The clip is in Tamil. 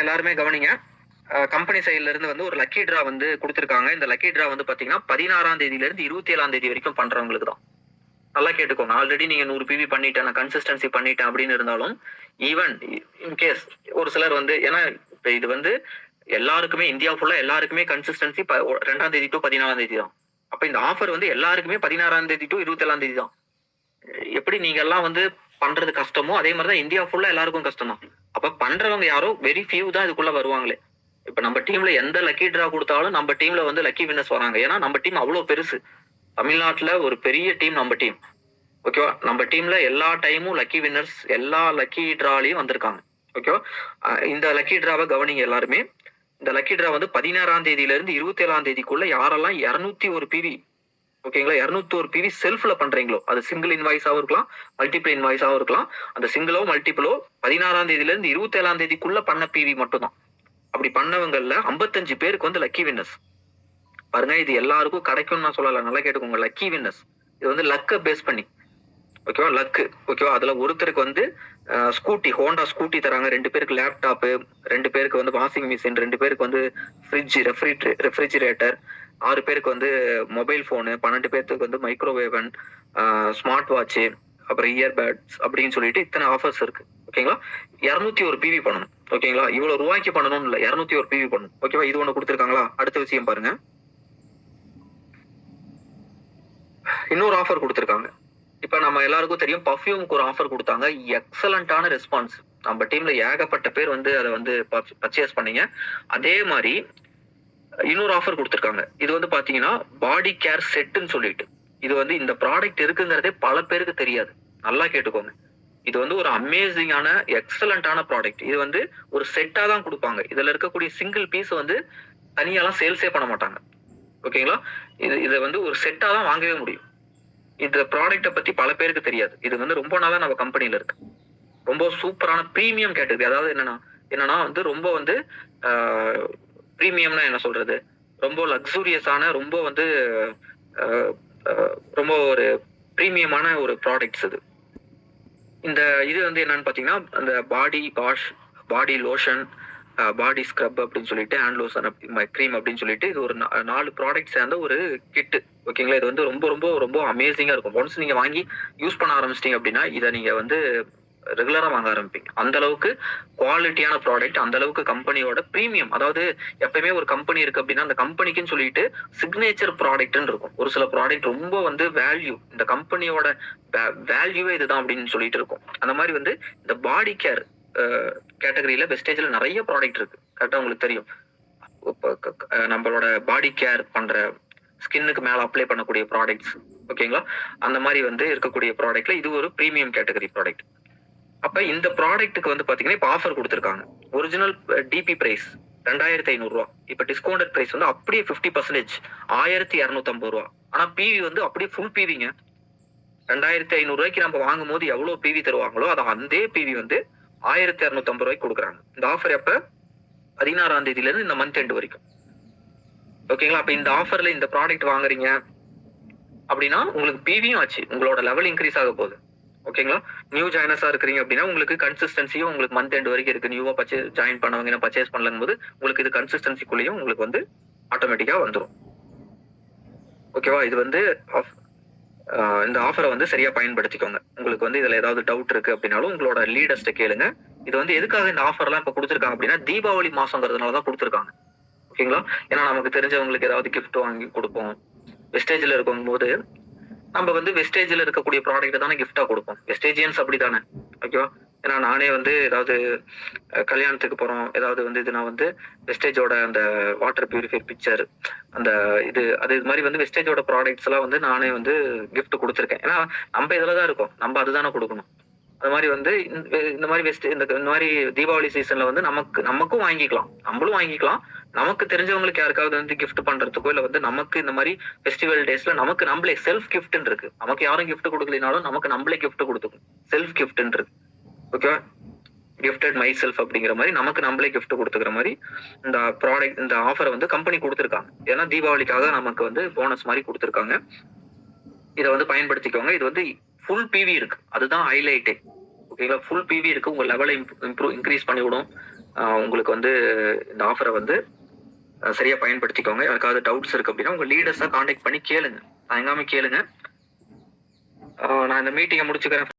எல்லாருமே கவனிங்க. கம்பெனி சைட்ல இருந்து வந்து ஒரு லக்கி டிரா வந்து குடுத்திருக்காங்க. இந்த லக்கி டிரா வந்து பாத்தீங்கன்னா 16ஆம் தேதியிலிருந்து 27ஆம் தேதி வரைக்கும் பண்றவங்களுக்கு தான். நல்லா கேட்டுக்கோங்க. ஆல்ரெடி நீங்க 100 பிவி பண்ணிட்டேன், நான் கன்சிஸ்டன்சி பண்ணிட்டேன் அப்படின்னு இருந்தாலும், ஈவன் இன்கேஸ் ஒரு சிலர் வந்து ஏன்னா இப்ப இது வந்து எல்லாருக்குமே இந்தியா ஃபுல்லா எல்லாருக்குமே கன்சிஸ்டன்சி 2ஆம் தேதி டூ 14ஆம் தேதி தான். அப்ப இந்த ஆஃபர் வந்து எல்லாருக்குமே 16ஆம் தேதி டூ 27ஆம் தேதி தான். எப்படி நீங்க எல்லாம் வந்து பண்றது கஷ்டமோ, அதே மாரி தான் இந்தியா ஃபுல்லா எல்லாருக்கும் கஷ்டம் தான். அப்ப பண்றவங்க யாரோ வெரி ஃபியூ தான் இதுக்குள்ள வருவாங்களே. இப்ப நம்ம டீம்ல எந்த லக்கி டிரா குடுத்தாலும் நம்ம டீம்ல வந்து லக்கி வின்னர்ஸ் வராங்க. ஏன்னா நம்ம டீம் அவ்ளோ பெருசு. தமிழ்நாட்டுல ஒரு பெரிய டீம் நம்ம டீம். ஓகேவா? நம்ம டீம்ல எல்லா டைமும் லக்கி வின்னர்ஸ் எல்லா லக்கி டிராலயும் வந்திருக்காங்க. ஓகேவா? இந்த லக்கி டிராவ கவனிங்க எல்லாருமே. இந்த லக்கி டிரா வந்து 16ஆம் தேதியிலிருந்து 27ஆம் தேதிக்குள்ள யாரெல்லாம் 201 பிவி ஓகேங்களா? 201 பிவி செல்ஃப்ல பண்றீங்களோ, அது சிங்கிள் இன்வாய்ஸாவும் இருக்கலாம், மல்டிபிள் இன்வாய்ஸாவும் இருக்கலாம். அந்த சிங்கிளோ, மல்டிபிளோ 16ஆம் தேதியிலிருந்து 27ஆம் தேதிக்குள்ள பண்ண பிவி மட்டும் தான். அப்படி பண்ணவங்கள்ல 55 பேருக்கு வந்து லக்கி வின்னர்ஸ். பாருங்க இது எல்லாருக்கும் கிடைக்கும்னு நான் சொல்லல. நல்லா கேட்டுக்கோங்க. Lucky winners. இது வந்து லக்க பேஸ் பண்ணி. ஓகேவா? லக்கு. ஓகேவா? அதுல ஒருத்தருக்கு வந்து ஸ்கூட்டி, ஹோண்டா ஸ்கூட்டி தராங்க. 2 பேருக்கு லேப்டாப்பு, 2 பேருக்கு வந்து வாஷிங் மிஷின், 2 பேருக்கு வந்து ஃப்ரிட்ஜ், ரெஃப்ரிஜிரேட்டர், 6 பேருக்கு வந்து மொபைல் ஃபோனு, 12 பேத்துக்கு வந்து மைக்ரோவேவன், ஸ்மார்ட் வாட்ச், அப்புறம் இயர்பட்ஸ் அப்படின்னு சொல்லிட்டு இத்தனை ஆஃபர்ஸ் இருக்கு. ஓகேங்களா? 201 பிவி பண்ணணும். ஓகேங்களா? இவ்வளவு ரூபாய்க்கு பண்ணணும்னு இல்ல. 201 பிவி பண்ணணும். ஓகேவா? இது ஒண்ணு கொடுத்திருக்காங்களா? அடுத்த விஷயம் பாருங்க. இன்னொரு ஆஃபர் கொடுத்திருக்காங்க. இப்ப நம்ம எல்லாருக்கும் தெரியும் பர்ஃப்யூமுக்கு ஒரு ஆஃபர் கொடுத்தாங்க. எக்ஸலண்டான ரெஸ்பான்ஸ். நம்ம டீம்ல ஏகப்பட்ட பேர் வந்து அதை வந்து பர்ச்சேஸ் பண்ணீங்க. அதே மாதிரி இன்னொரு ஆஃபர் கொடுத்திருக்காங்க. இது வந்து பாத்தீங்கன்னா பாடி கேர் செட்டுன்னு சொல்லிட்டு. இது வந்து இந்த ப்ராடக்ட் இருக்குங்கிறதே பல பேருக்கு தெரியாது. நல்லா கேட்டுக்கோங்க. இது வந்து ஒரு அமேசிங்கான எக்ஸலண்டான ப்ராடக்ட். இது வந்து ஒரு செட்டா தான் கொடுப்பாங்க. இதுல இருக்கக்கூடிய சிங்கிள் பீஸ் வந்து தனியாலாம் சேல்ஸே பண்ண மாட்டாங்க. ஓகேங்களா? இதை வந்து ஒரு செட்டா தான் வாங்கவே முடியும். இந்த ப்ராடக்ட்டை பத்தி பல பேருக்கு தெரியாது. இது வந்து ரொம்ப நாளா நம்ம கம்பெனில இருக்கு. ரொம்ப சூப்பரான பிரீமியம் கேட்டகரி. அதாவது என்னன்னா வந்து ரொம்ப வந்து பிரீமியம்னா என்ன சொல்றது? ரொம்ப லக்ஸூரியஸான ரொம்ப வந்து ரொம்ப ஒரு பிரீமியமான ஒரு ப்ராடக்ட்ஸ் இது. இந்த இது வந்து என்னன்னு பாத்தீங்கன்னா அந்த பாடி வாஷ், பாடி லோஷன், பாடி ஸ்க்ரப் அப்படின்னு சொல்லிட்டு ஹேண்ட் லோஷன் க்ரீம் அப்படின்னு சொல்லிட்டு இது ஒரு 4 ப்ராடக்ட் சேர்ந்த ஒரு கிட்டு. ஓகேங்களா? இது வந்து ரொம்ப ரொம்ப ரொம்ப அமேசிங்கா இருக்கும். ஒன்ஸ் நீங்க வாங்கி யூஸ் பண்ண ஆரம்பிச்சிட்டீங்க அப்படின்னா இதை நீங்க வந்து ரெகுலரா வாங்க ஆரம்பிப்பீங்க. அந்த அளவுக்கு குவாலிட்டியான ப்ராடக்ட், அந்த அளவுக்கு கம்பெனியோட பிரீமியம். அதாவது எப்பயுமே ஒரு கம்பெனி இருக்கு அப்படின்னா அந்த கம்பெனிக்குன்னு சொல்லிட்டு சிக்னேச்சர் ப்ராடக்ட்னு இருக்கும். ஒரு சில ப்ராடக்ட் ரொம்ப வந்து வேல்யூ, இந்த கம்பெனியோட வேல்யூவே இதுதான் அப்படின்னு சொல்லிட்டு இருக்கும். அந்த மாதிரி வந்து இந்த பாடி கேர் கேட்டகரியில வெஸ்டேஜ்ல நிறைய ப்ராடக்ட் இருக்கு. கரெக்டா உங்களுக்கு தெரியும். நம்மளோட பாடி கேர் பண்ற ஸ்கின்னுக்கு மேல அப்ளை பண்ணக்கூடிய ப்ராடக்ட்ஸ். ஓகேங்களா? அந்த மாதிரி வந்து இருக்கக்கூடிய ப்ராடக்ட்ல இது ஒரு பிரீமியம் கேட்டகரி ப்ராடக்ட். அப்ப இந்த ப்ராடக்ட்டுக்கு வந்து பாத்தீங்கன்னா இப்ப ஆஃபர் கொடுத்திருக்காங்க. ஒரிஜினல் டிபி பிரைஸ் 2500 ரூபாய். இப்ப டிஸ்கவுண்டட் பிரைஸ் வந்து அப்படியே 50% 1250 ரூபாய். ஆனா பிவி வந்து அப்படியே ஃபுல் பிவிங்க. 2500 ரூபாய்க்கு நம்ம வாங்கும் போது எவ்வளவு பிவி தருவாங்களோ அது அதே பிவி வந்து 1250 ரூபாய்க்கு கொடுக்குறாங்க. இந்த ஆஃபர் எப்ப? 16ஆம் தேதியில இருந்து இந்த மந்த் எண்ட் வரைக்கும். ஓகேங்களா? அப்ப இந்த ஆஃபர்ல இந்த ப்ராடக்ட் வாங்குறீங்க அப்படின்னா உங்களுக்கு பிவியும் ஆச்சு, உங்களோட லெவல் இன்க்ரீஸ் ஆக போகுது. ஓகேங்களா? நியூ ஜாயினர்ஸா இருக்கிறீங்க அப்படின்னா உங்களுக்கு கன்சிஸ்டன்சியும் உங்களுக்கு மந்த் எண்ட் வரைக்கும் இருக்கு. நியூவா ஜாயின் பண்ணவங்க பர்ச்சேஸ் பண்ணலங்கும் போது உங்களுக்கு இது கன்சிஸ்டன்சிக்குள்ளேயும் உங்களுக்கு வந்து ஆட்டோமேட்டிக்கா வந்துடும். ஓகேவா? இது வந்து இந்த ஆஃபரை வந்து சரியா பயன்படுத்திக்கோங்க. உங்களுக்கு வந்து இதுல ஏதாவது டவுட் இருக்கு அப்படின்னாலும் உங்களோட லீடர்ஸ்ட கேளுங்க. இது வந்து எதுக்காக இந்த ஆஃபர்லாம் இப்ப கொடுத்துருக்காங்க அப்படின்னா தீபாவளி மாசங்கிறதுனாலதான் கொடுத்துருக்காங்க. ஓகேங்களா? ஏன்னா நமக்கு தெரிஞ்சவங்களுக்கு ஏதாவது கிஃப்ட் வாங்கி கொடுப்போம். வெஸ்டேஜ்ல இருக்கும் போது நம்ம வந்து வெஸ்டேஜ்ல இருக்கக்கூடிய ப்ராடக்ட் தானே கிஃப்டா கொடுப்போம். வெஸ்டேஜியன்ஸ் அப்படித்தானே. ஓகேவா? ஏன்னா நானே வந்து ஏதாவது கல்யாணத்துக்கு போறோம், ஏதாவது வந்து இது நான் வந்து வெஸ்டேஜோட அந்த வாட்டர் பியூரிஃபை பிக்சர் அந்த இது மாதிரி வந்து வெஸ்டேஜோட ப்ராடக்ட்ஸ் எல்லாம் வந்து நானே வந்து கிஃப்ட் கொடுத்துருக்கேன். ஏன்னா நம்ம இதுலதான் இருக்கோம், நம்ம அதுதானே கொடுக்கணும். அது மாதிரி வந்து இந்த மாதிரி இந்த மாதிரி தீபாவளி சீசன்ல வந்து நமக்கும் வாங்கிக்கலாம், நம்மளும் வாங்கிக்கலாம். நமக்கு தெரிஞ்சவங்களுக்கு யாருக்காவது வந்து கிஃப்ட் பண்றதுக்கோ இல்ல வந்து நமக்கு இந்த மாதிரி ஃபெஸ்டிவல் டேஸ்ல நமக்கு நம்மளே செல்ஃப் கிஃப்ட்னு இருக்கு. நமக்கு யாரும் கிஃப்ட் கொடுக்கலனாலும் நமக்கு நம்மளே கிஃப்ட் கொடுத்துக்கும். செல்ஃப் கிஃப்ட்னு இருக்கு. ஓகேவா? கிஃப்டட் மை செல்ஃப் அப்படிங்கிற மாதிரி நமக்கு நம்மளே கிஃப்ட் கொடுத்துக்கிற மாதிரி இந்த ப்ராடக்ட் இந்த ஆஃபரை வந்து கம்பெனி கொடுத்துருக்காங்க. ஏன்னா தீபாவளிக்காக நமக்கு வந்து போனஸ் மாதிரி கொடுத்துருக்காங்க. இதை வந்து பயன்படுத்திக்கோங்க. இது வந்து ஃபுல் பிவி இருக்கு, அதுதான் ஹைலைட்டே. ஓகேங்களா? ஃபுல் பிவி இருக்கு. உங்க லெவலை இன்க்ரீஸ் பண்ணி விடும். உங்களுக்கு வந்து இந்த ஆஃபரை வந்து சரியா பயன்படுத்திக்கோங்க. யாருக்காவது டவுட்ஸ் இருக்கு அப்படின்னா உங்க லீடர்ஸை காண்டாக்ட் பண்ணி கேளுங்க. தயங்காம கேளுங்க. நான் இந்த மீட்டிங்கை முடிச்சுக்கிறேன்.